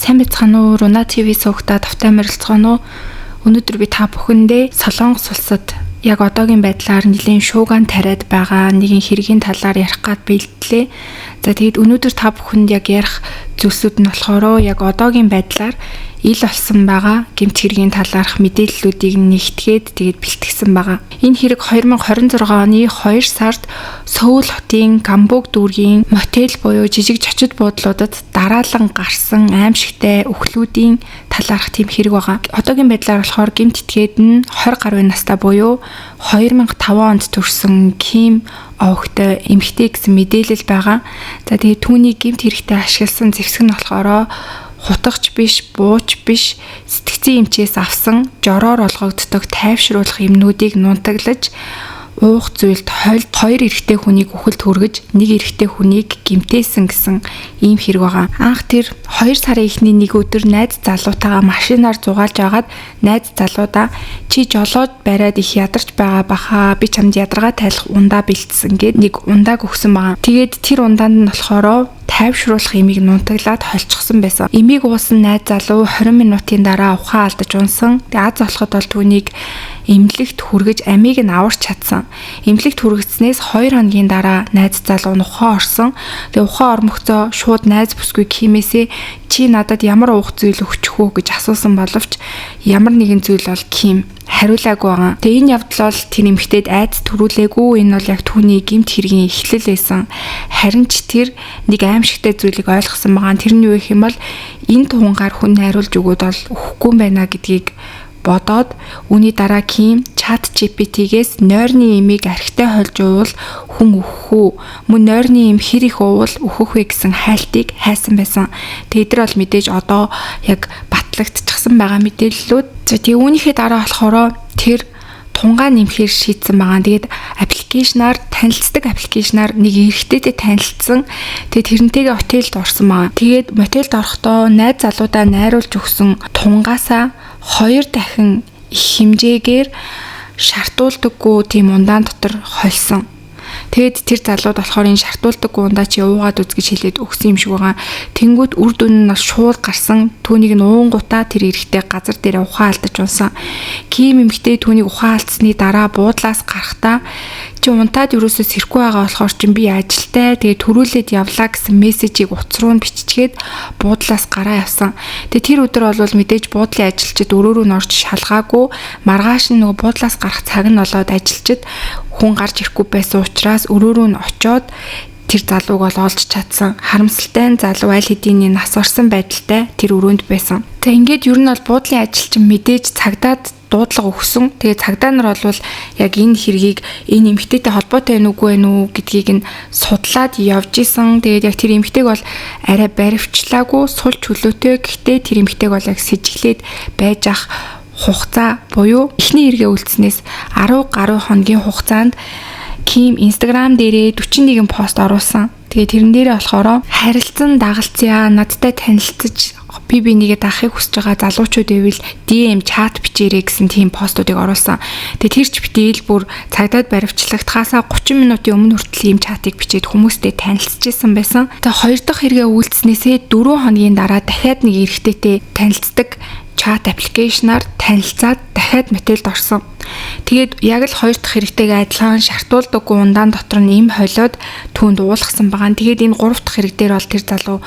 Сайн байцгаана уу? Руна ТV суугтаа тавтай морилцгаана уу? Өнөөдөр би та бүхэндээ Солонгос улсад яг одоогийн байдлаар нэлийн шууган тариад байгаа нэгэн хэргийн талаар ярих гад бэлтлээ. За тэгээд өнөөдөр та бүхэнд яг ярих зүйлсүүд нь болохоор яг одоогийн байдлаар ил болсон байгаа гэмт хэргийн талаарх мэдээллүүдийг нэгтгээд тэгээд бэлтгэсэн байгаа. Энэ хэрэг 2026 оны 2 сард Сөүл хотын Гамбуг дүүргийн мотел буюу жижиг чочид буудлуудад дараалан гарсан аимшигтай өхлүүдийн талаарх тийм хэрэг байгаа. Одоогийн байдлаар болохоор гэмт этгээд нь 20 гаруй настай буюу 2005 онд төрсэн Ким овогтой эмэгтэй гэсэн мэдээлэл байгаа. За тэгээд түүний гэмт хэрэгтэй ашигласан зэвсэг нь болохоор хутагч биш, бууч биш, сэтгцэн эмчээс авсан жороор олгогддог тайвшруулах юмнуудыг нунтаглаж уух зүйлд хольд 2 эрэгтэй хүнийг үхэлд хүргэж нэг эрэгтэй хүнийг гэмтээсэн гэсэн ийм хэрэг байгаа. Анх тэр 2 сарын эхний нэг өдөр найз залуутайгаа машинаар зугаалж агаад найз залуудаа чи жолоод бариад их ядарч байгаа баха, би чамд ядаргаа тайлах ундаа бэлдсэн гэд нэг ундааг өгсөн байгаа. Тэгээд тэр ундаанд нь болохоор тайвшруулах имийг нунтаглаад холчихсон байсан. Имийг уусан найз залуу 20 минутын дараа ухаан алдаж унсан. Тэгээд аз болоход бол түүнийг эмнэлэгт хүргэж амийг нь аварч чадсан. Эмнэлэгт хүргэснээс 2 хоногийн дараа найз залуу нь ухаан орсон. Тэгээд ухаан ормогцоо шууд найз бүсгүй Кимээсээ чи надад ямар уух зүйл өгчих үү гэж асуусан боловч ямар нэгэн зүйл бол Ким хариулаагүй байгаа. Тэгээ энэ явдал бол тэр эмэгтэйд айц төрүүлээгүй. Энэ бол яг түүний гэмт хэргийн эхлэл байсан. Харин ч тэр нэг аимшигтай зүйлийг ойлгосон байгаа. Тэрний юу гэх юм бол энэ туунгаар хүн найруулж өгөөд бол өхгүй юм байна гэдгийг бодоод үүний дараа Ким чат GPT-гээс нойрны имийг архитай хольж уувал хүн өөхөх үү? Мөн нойрны им хэр их уувал өөхөх вэ гэсэн хайлтыг хайсан байсан. Тэгээд тэр бол мэдээж одоо яг батлагдчихсан байгаа мэдээллүүд. За тэгээ үүнийхээ дараа болохоор тэр тунгаа нэмэхээр шийдсэн байгаа. Тэгээд аппликейшнаар танилцдаг аппликейшнаар нэг эрэгтэйтэй танилцсан. Тэгээд тэрнтэйгээ хотелд орсон байгаа. Тэгээд мотелд орохдоо найз залуудаа найруулж өгсөн тунгаасаа 2 дахин их хэмжээгээр шартуулдаггүй тийм ундаан дотор хольсон. Тэгэд тэр залууд болохоор энэ шартуулдаггүй ундаа чи уугаад үз гэж хэлээд өгсөн юм шиг байгаа. Тэнгүүд үр дүн нь бас шууд гарсан. Түүнийг нь уунгуудаа тэр эрэгтэй газар дээр ухаан алдаж унсан. Ким эмэгтэй түүнийг ухаан алдсны дараа буудлаас гарахдаа чи унтаад юусоо сэрхгүй байгаа болохоор чи би ажилтай тэгээ төрүүлээд явлаа гэсэн мессежийг утас руу биччихээд буудлаас гараа явсан. Тэгээ тэр өдөр бол мэдээж буудлын ажилчид өрөөрөө нь орж шалгаагүй. Маргааш нь нөгөө буудлаас гарах цаг нь болоод ажилчид хүн гарч ирэхгүй байсан учраас өрөөрөө нь очоод тэр залууг бол олж чадсан. Харамсалтай нь залуу аль хэдийн нас орсон байдалтай тэр өрөөнд байсан. Тэгээ ингээд ер нь бол буудлын ажилчин мэдээж цагдаад дуудлага өгсөн. Тэгээ цагдаа нар бол яг энэ хэргийг энэ эмэгтэйтэй холбоотой байна уугүй байна уу гэдгийг нь судлаад явж исэн. Тэгээд яг тэр эмэгтэйг бол арай баривчлаагүй, сул чөлөөтэй. Гэхдээ тэр эмэгтэйг бол яг сэжиглээд байж ах хугацаа буюу эхний хэрэгээ үлдснээс 10 гаруй хоногийн хугацаанд Ким Instagram дээрээ 41 пост оруулсан. Тэгээ тэрэн дээрээ болохоор харилцан дагалцъя, надтай танилцж би бинийгээ дахахыг хүсэж байгаа залуучууд ивэл DM чат бичээрэй гэсэн тийм постуудыг оруулсан. Тэгээ тэр ч битэл бүр цагдаад баривчлагдахаасаа 30 минутын өмнө хүртэл ийм чатыг бичээд хүмүүстэй танилцчихсан байсан. Тэгээ 2 дахь хэрэгээ үйлдснээсээ 4 хоногийн дараа дахиад нэг эрэгтэйтэй танилцдаг чат аппликейшнаар танилцаад дахиад мотелд орсон. Тэгээд яг л 2 дахь хэрэгтэйгээ адилхан шартуулдаггүй ундаан дотор нь им холиод түүнд уулгасан байгаа. Тэгээд энэ 3 дахь хэрэг дээр бол тэр залуу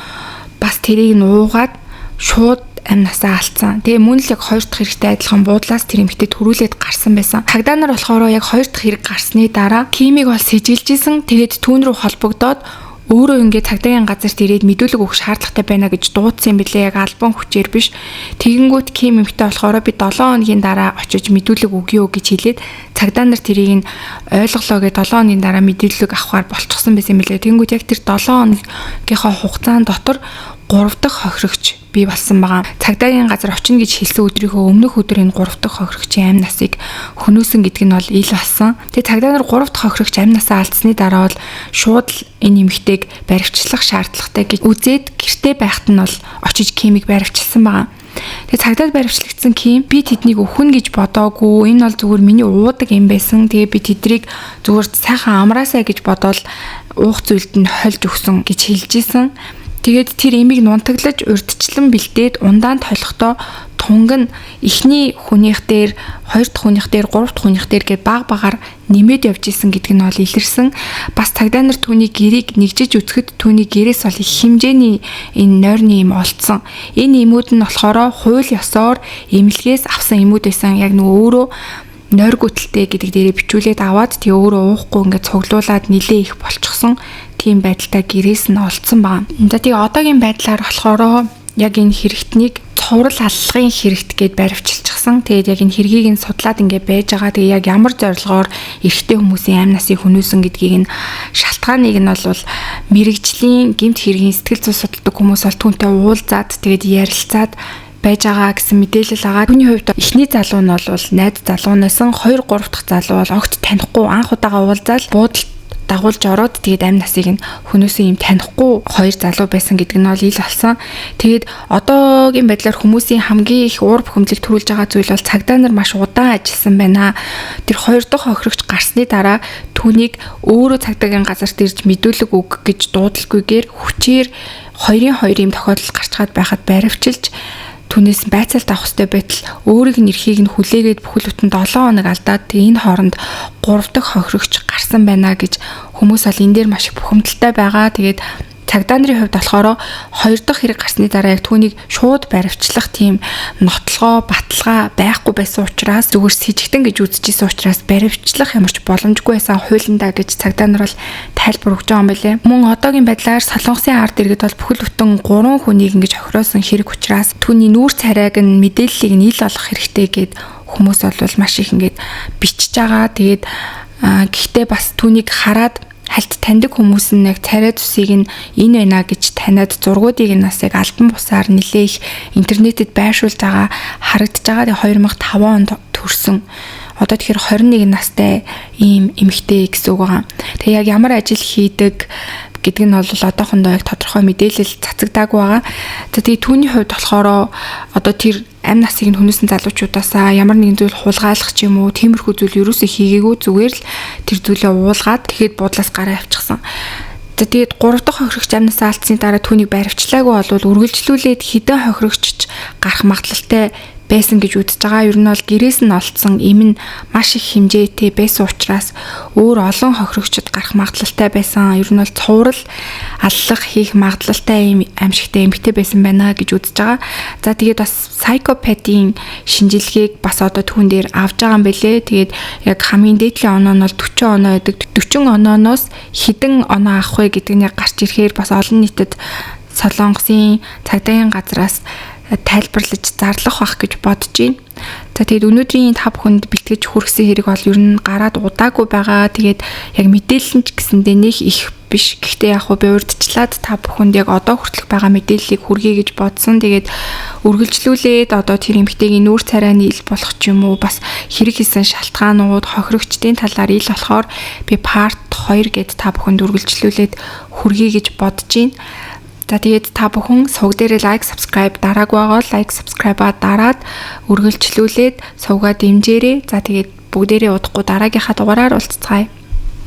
бас тэрийг нь уугаад шууд амнасаа алдсан. Тэгээ мөн л яг 2 дахь хэрэгтэй адилхан буудлаас тэр эмэгтэй төрүүлээд гарсан байсан. Цагдаа нар болохоор яг 2 дахь хэрэг гарсны дараа Кимийг бол сэжилжсэн. Тэгээд түүн рүү холбогдоод өөрөө ингээд цагдаагийн газарт ирээд мэдүүлэг өгөх шаардлагатай байна гэж дуудсан юм билээ. Яг албан хүчээр биш. Тэгэнгүүт Ким эмэгтэй болохоор би 7 хоногийн дараа очиж мэдүүлэг өгье гэж хэлээд цагдаа нар тэрийг нь ойлголоо гэж 7 хоногийн дараа мэдүүлэг авахар болчихсон байсан юм билээ. Тэгэнгүүт яг тэр 7 хоногийнхоо хугацаанд дотор 3 дахь хохирогч бий болсон байгаа. Цагдаагийн газар очино гэж хэлсэн өдрийнхөө өмнөх өдөр энэ 3 дахь хохирогчийн амь насыг хөнөөсөн гэдэг нь бол ил болсон. Тэгээ цагдаа нар 3 дахь хохирогч амь насаа алдсны дараа бол шууд энэ эмэгтэйг баривчлах шаардлагатай гэж үзээд гэртээ байхад нь бол очиж Кимийг баривчилсан байгаа. Тэгээ цагдаад баривчлагдсан Ким би тэднийг өхөн гэж бодоогүй. Энэ бол зүгээр миний уудаг юм байсан. Тэгээ би тэдрийг зүгээр сайхан амраасаа гэж бодоод уух зүйлд нь хольж өгсөн гэж хэлж исэн. Тэгээд тэр имийг нунтаглаж урдчлан бэлдээд ундаан толихдоо тунг нь эхний хүнийх дээр, хоёр дахь хүнийх дээр, гурав дахь хүнийх дээр гээд баг багаар нэмээд явж исэн гэдэг нь бол илэрсэн. Бас цагдаа нар түүний гэрийг нэгжиж үзэхэд түүний гэрээс бол их хэмжээний энэ нойрны им олдсон. Энэ имүүд нь болохоор хууль ёсоор эмнэлгээс авсан имүүд байсан. Яг нөгөө өөрөө нойр гүтэлтэй гэдэг дээрээ бичүүлээд аваад тэгээ өөрөө уухгүй ингээд цуглуулад нилээ их болчихсон. Тийм байдалтай гэрээс нь олдсон байна. За тэгээ одоогийн байдлаар болохоор яг энэ хэрэгтнийг цуврал аллагын хэрэгт гээд баривчилчихсан. Тэгээд яг энэ хэргийг нь судлаад ингээд байж байгаа. Тэгээ яг ямар зорилгоор эрэгтэй хүмүүсийн амь насыг хөнөөсөн гэдгийг нь шалтгааныг нь бол мэрэгжлийн гэмт хэргийн сэтгэл зүй судалдаг хүмүүс бол түүнтэй уулзаад тэгээд ярилцаад байж байгаа гэсэн мэдээлэл байгаа. Түүний хувьд эхний залуу нь бол найз залуунаас 2 3 дахь залуу бол огт танихгүй анх удаага уулзаад буудалд дагуулж ороод тэгээд амь насыг нь хөнөөсөн юм танихгүй 2 залуу байсан гэдэг нь бол ил болсон. Тэгээд одоогийн байдлаар хүмүүсийн хамгийн их уур бухимдал төрүүлж байгаа зүйл бол цагдаа нар маш удаан ажилласан байна. Тэр 2 дахь хохирогч гарсны дараа түүнийг өөрөө цагдаагийн газарт ирж мэдүүлэг өг гэж дуудлаггүйгээр хүчээр 2-2 юм тохиолдол гарч чад байхад баривчилж түүнээс байцаалт авах хэрэгтэй байтал өөрийг нь эрхийг нь хүлээгээд бүхэл бүтэн 7 хоног алдаад энэ хооронд 3 дахь хохирогч гарсан байна гэж хүмүүс бол энэ дээр маш их бухимдалтай байгаа. Тэгээд цагдаа нарын хувьд болохоор 2 дахь хэрэг гарсны дараа яг түүнийг шууд баривчлах тийм нотлогоо баталгаа байхгүй байсан учраас зүгээр с хижигтэн гэж үзчихсэн учраас баривчлах ямарч боломжгүй байсан хуулиндаа гэж цагдаа нар бол тайлбар өгч байгаа юм билэ. Мөн одоогийн байдлаар Солонгосын ард иргэд бол бүхэл бүтэн 3 хүнийг ингэж хохироосон хэрэг учраас түүний нүүр царайг нь мэдээллийг нь ил олох хэрэгтэй гэд хүмүүс бол маш их ингэж бичиж байгаа. Тэгээд гэхдээ бас түүнийг хараад хальт таньдаг хүмүүс нь яг царай цусыг нь энэ байна гэж таниад зургуудыг нь бас яг альбан бусаар нэлээ их интернетэд байршуулж байгаа харагдаж байгаа. 2005 онд төрсөн. Одоо тэгэхээр 21 настай ийм эмэгтэй гэсэн үг байгаа. Тэгээ яг ямар ажил хийдэг гэдэг нь бол одоохондоо яг тодорхой мэдээлэл цацагдаагүй байгаа. За тэгээ түүний хувьд болохоор одоо тэр амь насыг нь хөнөөсөн залуучуудаасаа ямар нэгэн зүйл хулгайлах ч юм уу тиймэрхүү зүйл ерөөсөө хийгээгүй зүгээр л тэр зүйлээ уулгаад тэгэхэд буудлаас гараа авчихсан. За тэгээд 3 дахь хохирогч амь насаа алдсны дараа түүнийг баривчлаагүй болвол үргэлжлүүлээд хідэн хохирогчч гарах магадлалтай байсан гэж үзэж байгаа. Ер нь бол гэрээс нь олцсон им нь маш их хэмжээтэй байсан учраас өөр олон хохирогчд гарах магадлалтай байсан. Ер нь бол цуврал аллах хийх магадлалтай им амьжигтай эмэгтэй байсан байна гэж үзэж байгаа. За тэгээд бас psychopath-ийн шинжилгээг бас одоо түүн дээр авж байгаа юм бэлээ. Тэгээд яг хамгийн дээдлийн оноо нь бол 40 оноо байдаг. 40 онооноос хэдэн оноо авах вэ гэдэг нь яг гарч ирэхээр бас олон нийтэд Солонгосын цагдаагийн газраас тайлбарлаж зарлах байх гэж бодож байна. За тэгээд өнөөдрийн 5 хүнд бэлтгэж хүргэсэн хэрэг бол ер нь гараад удаагүй байгаа. Тэгээд яг мэдээлэл нь ч гэсэндээ нэг их биш. Гэхдээ яг би урдчлаад 5 хүнд яг одоо хүртэлх байгаа мэдээллийг хүргэе гэж бодсон. Тэгээд үргэлжлүүлээд одоо тэр эмэгтэйгийн нүүр царайны ил болох ч юм уу бас хэрэг хийсэн шалтгаанууд хохирогчдын талаар ил болохоор би part 2 гээд 5 хүнд үргэлжлүүлээд хүргэе гэж бодож байна. За тэгээд та бүхэн сувг дээр лайк, subscribe дараагүй байгаа бол лайк, subscribe-а дараад үргэлжлүүлээд сувгаа дэмжээрэй. За тэгээд бүгдээрээ удахгүй дараагийнхаа дугаараар уулзцгаая.